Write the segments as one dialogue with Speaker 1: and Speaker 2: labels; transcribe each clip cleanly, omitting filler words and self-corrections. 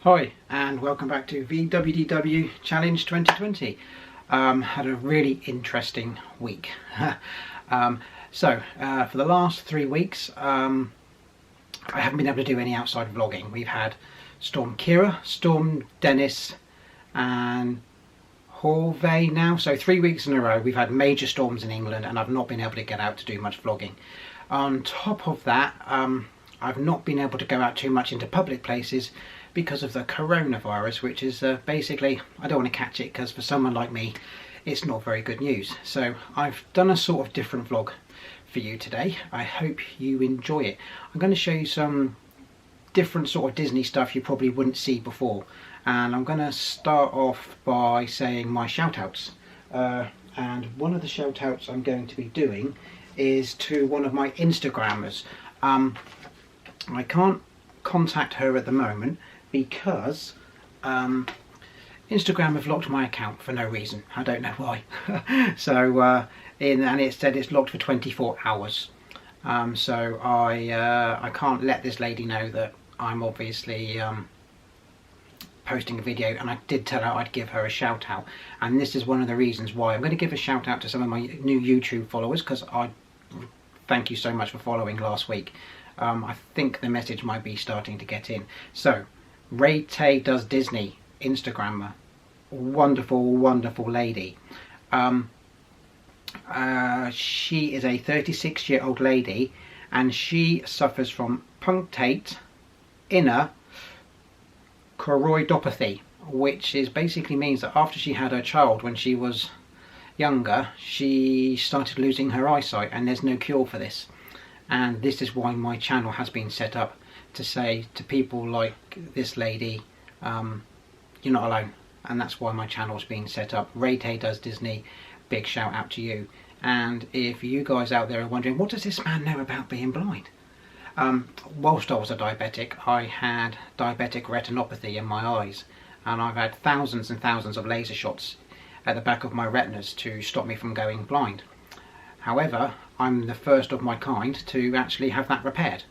Speaker 1: Hi and welcome back to VWDW Challenge 2020. Had a really interesting week. For the last 3 weeks I haven't been able to do any outside vlogging. We've had Storm Ciara, Storm Dennis and Harvey now, so 3 weeks in a row we've had major storms in England and I've not been able to get out to do much vlogging. On top of that, I've not been able to go out too much into public places because of the coronavirus, which is basically, I don't want to catch it because for someone like me it's not very good news. So I've done a sort of different vlog for you today. I hope you enjoy it. I'm going to show you some different sort of Disney stuff you probably wouldn't see before, and I'm going to start off by saying my shout outs, and one of the shout outs I'm going to be doing is to one of my Instagrammers. I can't contact her at the moment because Instagram have locked my account for no reason. I don't know why. So and it said it's locked for 24 hours. So I can't let this lady know that I'm obviously posting a video, and I did tell her I'd give her a shout out, and this is one of the reasons why I'm going to give a shout out to some of my new YouTube followers, because I thank you so much for following last week. I think the message might be starting to get in. So Ray Tay Does Disney Instagrammer, wonderful lady. She is a 36-year-old lady and she suffers from punctate inner choroidopathy, which is basically means that after she had her child when she was younger, she started losing her eyesight, and there's no cure for this. And this is why my channel has been set up, to say to people like this lady, you're not alone. And that's why my channel's been set up. Ray Tay Does Disney, big shout out to you. And if you guys out there are wondering, what does this man know about being blind? Whilst I was a diabetic, I had diabetic retinopathy in my eyes, and I've had thousands and thousands of laser shots at the back of my retinas to stop me from going blind. However, I'm the first of my kind to actually have that repaired,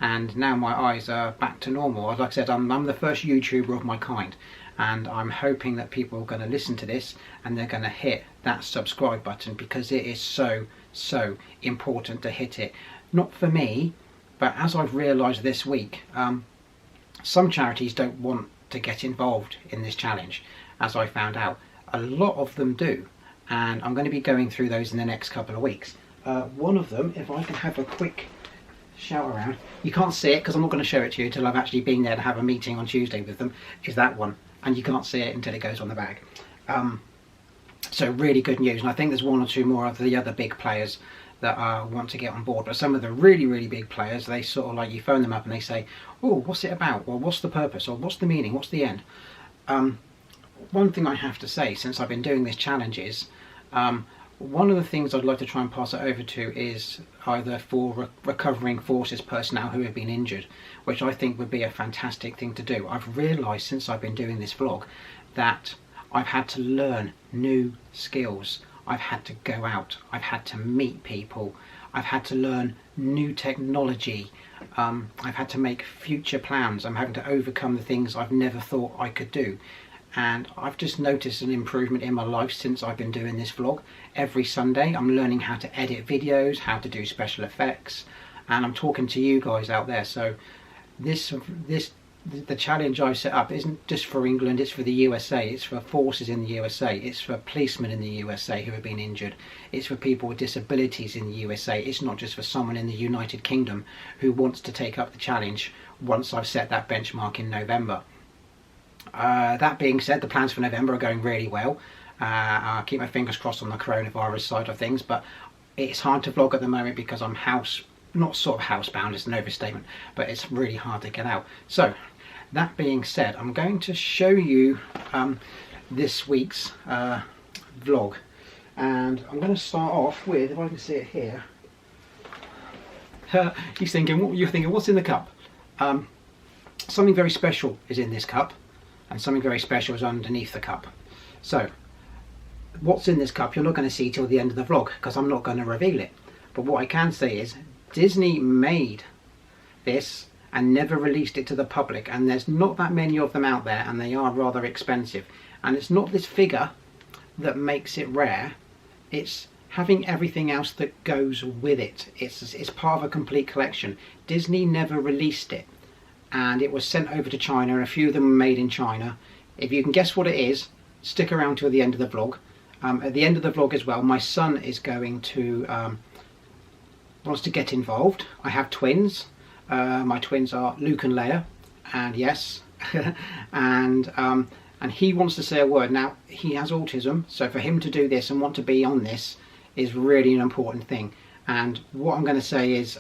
Speaker 1: and now my eyes are back to normal. Like I said, I'm the first YouTuber of my kind, and I'm hoping that people are going to listen to this and they're going to hit that subscribe button, because it is so important to hit it. Not for me, but as I've realised this week, some charities don't want to get involved in this challenge, as I found out. A lot of them do, and I'm going to be going through those in the next couple of weeks. One of them, if I can have a quick shout around, you can't see it because I'm not going to show it to you until I've actually been there to have a meeting on Tuesday with them, is that one, and you can't see it until it goes on the bag. So really good news, and I think there's one or two more of the other big players that want to get on board. But some of the really big players, they sort of like, you phone them up and they say, oh, what's it about, or what's the purpose, or what's the meaning, what's the end? One thing I have to say, since I've been doing this challenge, is one of the things I'd like to try and pass it over to is either for recovering forces personnel who have been injured, which I think would be a fantastic thing to do. I've realised since I've been doing this vlog that I've had to learn new skills. I've had to go out, I've had to meet people, I've had to learn new technology, I've had to make future plans. I'm having to overcome the things I've never thought I could do. And I've just noticed an improvement in my life since I've been doing this vlog. Every Sunday I'm learning how to edit videos, how to do special effects, and I'm talking to you guys out there. So the challenge I've set up isn't just for England, it's for the USA, it's for forces in the USA, it's for policemen in the USA who have been injured, it's for people with disabilities in the USA, it's not just for someone in the United Kingdom who wants to take up the challenge once I've set that benchmark in November. That being said, the plans for November are going really well. I'll keep my fingers crossed on the coronavirus side of things, but it's hard to vlog at the moment because I'm not sort of housebound, it's an overstatement, but it's really hard to get out. So that being said, I'm going to show you this week's vlog, and I'm going to start off with, if I can see it here. You're thinking, what's in the cup? Something very special is in this cup, and something very special is underneath the cup. So what's in this cup you're not going to see till the end of the vlog, because I'm not going to reveal it. But what I can say is Disney made this and never released it to the public, and there's not that many of them out there, and they are rather expensive. And it's not this figure that makes it rare, it's having everything else that goes with it. It's part of a complete collection. Disney never released it, and it was sent over to China, and a few of them were made in China. If you can guess what it is, stick around till the end of the vlog. At the end of the vlog as well, my son is going to wants to get involved. I have twins. My twins are Luke and Leia, and yes, and he wants to say a word. Now, he has autism, so for him to do this and want to be on this is really an important thing. And what I'm going to say is,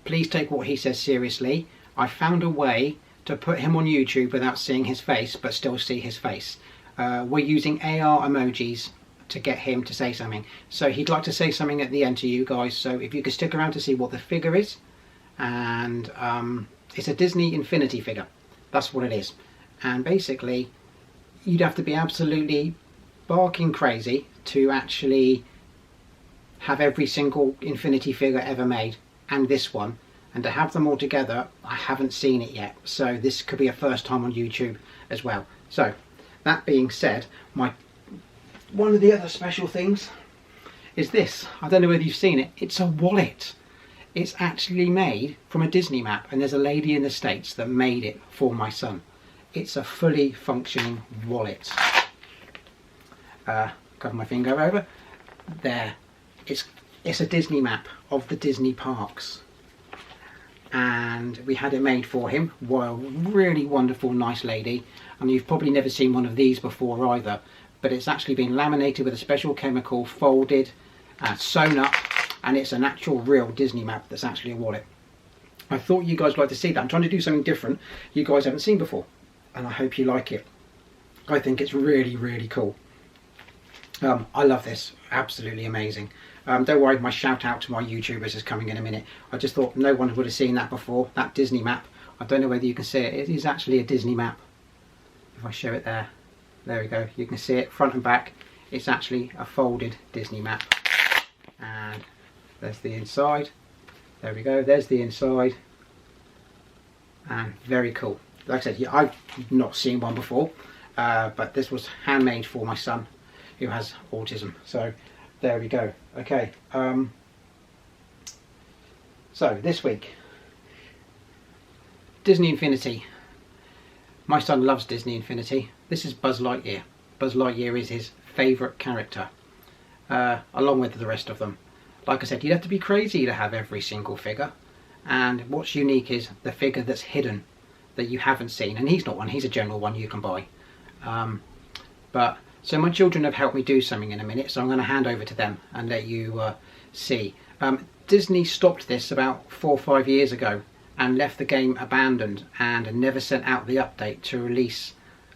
Speaker 1: please take what he says seriously. I found a way to put him on YouTube without seeing his face, but still see his face. We're using AR emojis to get him to say something. So he'd like to say something at the end to you guys, so if you could stick around to see what the figure is. And it's a Disney Infinity figure. That's what it is. And basically, you'd have to be absolutely barking crazy to actually have every single Infinity figure ever made, and this one. And to have them all together, I haven't seen it yet. So this could be a first time on YouTube as well. So, that being said, one of the other special things is this. I don't know whether you've seen it. It's a wallet. It's actually made from a Disney map, and there's a lady in the States that made it for my son. It's a fully functioning wallet. Cover my finger over. There. It's a Disney map of the Disney parks. And we had it made for him. Well, really wonderful, nice lady. And you've probably never seen one of these before either. But it's actually been laminated with a special chemical, folded, sewn up, and it's an actual real Disney map that's actually a wallet. I thought you guys would like to see that. I'm trying to do something different you guys haven't seen before, and I hope you like it. I think it's really, really cool. I love this. Absolutely amazing. Don't worry, my shout out to my YouTubers is coming in a minute. I just thought no one would have seen that before, that Disney map. I don't know whether you can see it. It is actually a Disney map. If I show it there. There we go. You can see it front and back. It's actually a folded Disney map. And there's the inside. There we go. There's the inside. And very cool. Like I said, yeah, I've not seen one before. But this was handmade for my son who has autism. So there we go. Okay. So this week, Disney Infinity. My son loves Disney Infinity. This is Buzz Lightyear. Buzz Lightyear is his favourite character, along with the rest of them. Like I said, you'd have to be crazy to have every single figure. And what's unique is the figure that's hidden, that you haven't seen. And he's not one, he's a general one you can buy. So my children have helped me do something in a minute, so I'm going to hand over to them and let you see. Disney stopped this about 4 or 5 years ago and left the game abandoned and never sent out the update to release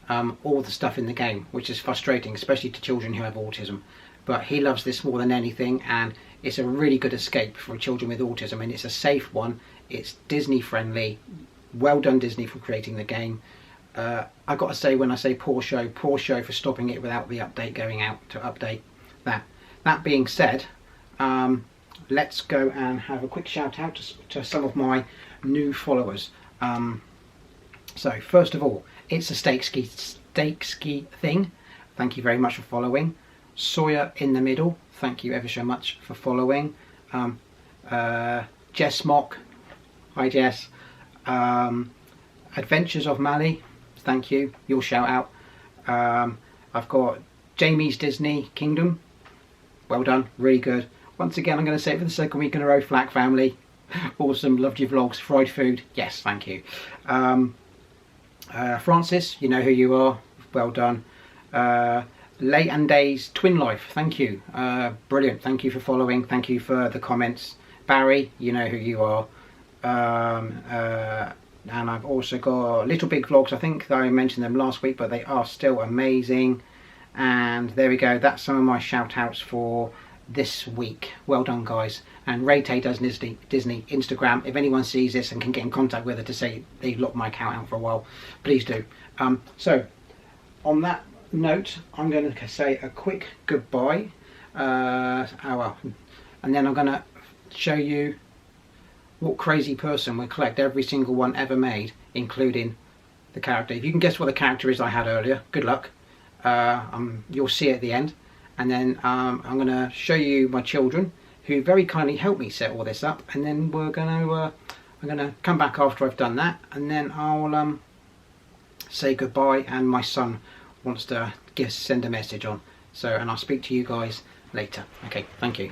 Speaker 1: all the stuff in the game, which is frustrating, especially to children who have autism. But he loves this more than anything, and it's a really good escape for children with autism, and it's a safe one. It's Disney friendly. Well done, Disney, for creating the game. I've got to say, when I say poor show for stopping it without the update going out to update that. That being said, let's go and have a quick shout out to some of my new followers. So first of all, it's a stake ski thing. Thank you very much for following. Sawyer in the middle, thank you ever so much for following. Jess Mock, hi Jess. Adventures of Mally, thank you, your shout out. I've got Jamie's Disney Kingdom, well done, really good. Once again, I'm going to say it for the second week in a row, Flack family, awesome, loved your vlogs. Fried food, yes, thank you. Francis, you know who you are, well done. Late and Days Twin Life, thank you, brilliant, thank you for following, thank you for the comments. Barry, you know who you are. And I've also got Little Big Vlogs, I think I mentioned them last week, but they are still amazing. And there we go, that's some of my shout outs for this week. Well done, guys. And Ray Tay does Disney Instagram. If anyone sees this and can get in contact with her to say they've locked my account out for a while, please do. So on that note, I'm going to say a quick goodbye. And then I'm going to show you what crazy person would collect every single one ever made, including the character? If you can guess what the character is I had earlier, good luck. You'll see it at the end. And then I'm going to show you my children, who very kindly helped me set all this up, and then we're going to I'm going to come back after I've done that, and then I'll say goodbye, and my son wants to send a message on. So, and I'll speak to you guys later. Okay, thank you.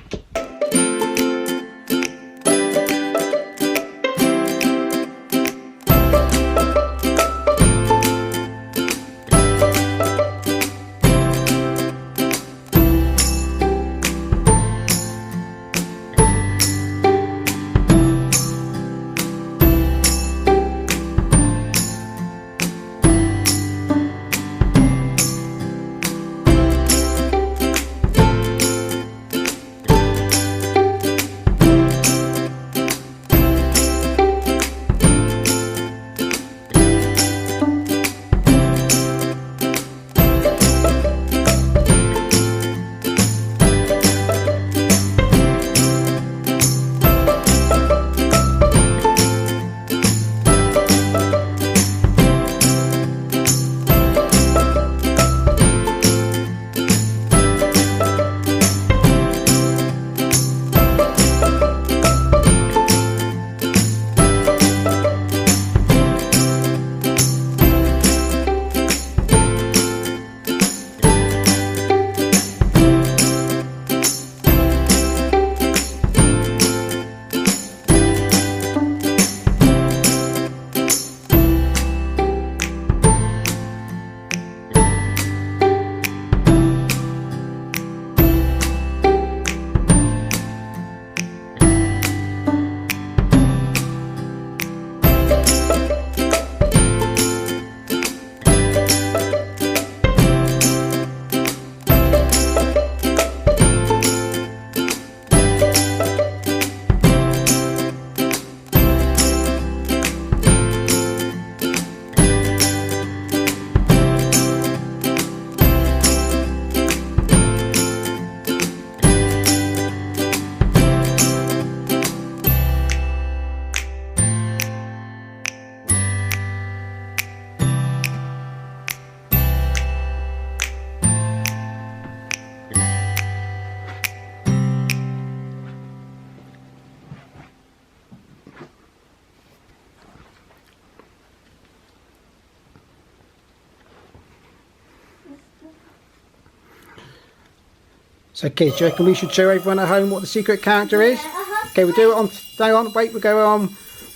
Speaker 1: So kids, do you reckon we should show everyone at home what the secret character is? Okay, we'll do it on, hang on, wait, we'll go on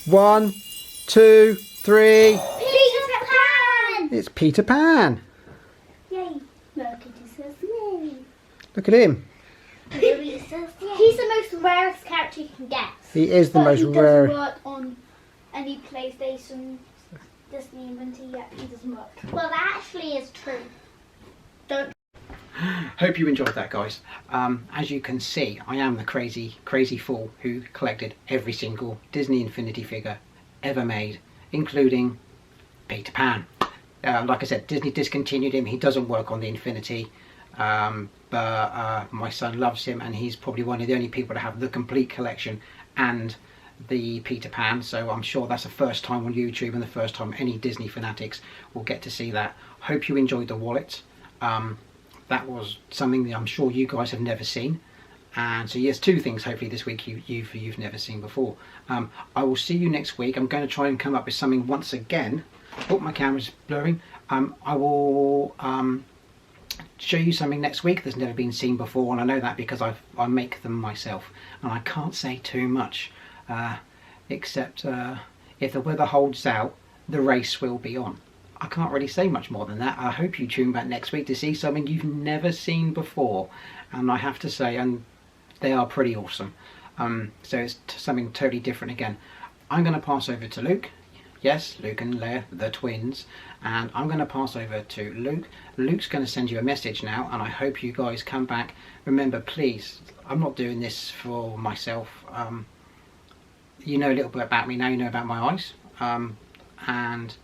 Speaker 1: 1, 2, 3.
Speaker 2: Peter Pan!
Speaker 1: It's Peter Pan.
Speaker 2: Yay. Look, it says me.
Speaker 1: Look at him.
Speaker 2: He's the most rarest character you can get.
Speaker 1: He is the most rare.
Speaker 3: He doesn't work on any PlayStation, Disney inventor yet. He doesn't work.
Speaker 2: Well, that actually is true. Don't.
Speaker 1: Hope you enjoyed that, guys. As you can see, I am the crazy fool who collected every single Disney Infinity figure ever made, including Peter Pan. Like I said, Disney discontinued him. He doesn't work on the Infinity, but my son loves him, and he's probably one of the only people to have the complete collection and the Peter Pan. So I'm sure that's the first time on YouTube and the first time any Disney fanatics will get to see that. Hope you enjoyed the wallet. That was something that I'm sure you guys have never seen, and so yes, 2 things hopefully this week you've never seen before. I will see you next week. I'm going to try and come up with something once again. Oh, my camera's blurring. I will show you something next week that's never been seen before, and I know that because I make them myself, and I can't say too much, except if the weather holds out, the race will be on. I can't really say much more than that. I hope you tune back next week to see something you've never seen before, and I have to say, and they are pretty awesome. So it's something totally different again. I'm going to pass over to Luke. Yes, Luke and Leia, the twins, and I'm going to pass over to Luke. Luke's going to send you a message now, and I hope you guys come back. Remember, please, I'm not doing this for myself. You know a little bit about me now. You know about my eyes, and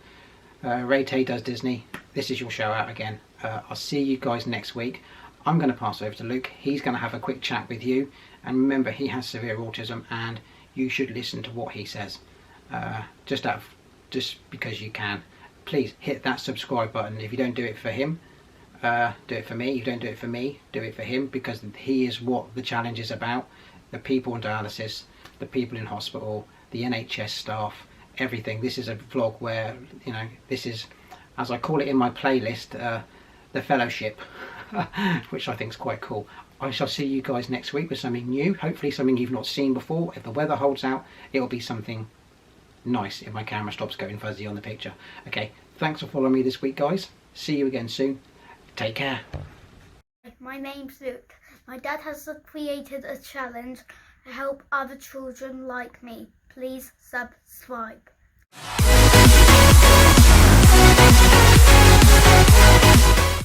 Speaker 1: Ray Tay does Disney. This is your show out again. I'll see you guys next week. I'm going to pass over to Luke. He's going to have a quick chat with you, and remember, he has severe autism, and you should listen to what he says. Just because you can. Please hit that subscribe button. If you don't do it for him, do it for me. If you don't do it for me, do it for him, because he is what the challenge is about. The people on dialysis, the people in hospital, the NHS staff, everything. This is a vlog where, you know, this is, as I call it in my playlist, the fellowship, which I think is quite cool. I shall see you guys next week with something new, hopefully something you've not seen before. If the weather holds out, it'll be something nice if my camera stops going fuzzy on the picture. Okay, thanks for following me this week, guys. See you again soon. Take care.
Speaker 3: My name's Luke. My dad has created a challenge to help other children like me. Please subscribe.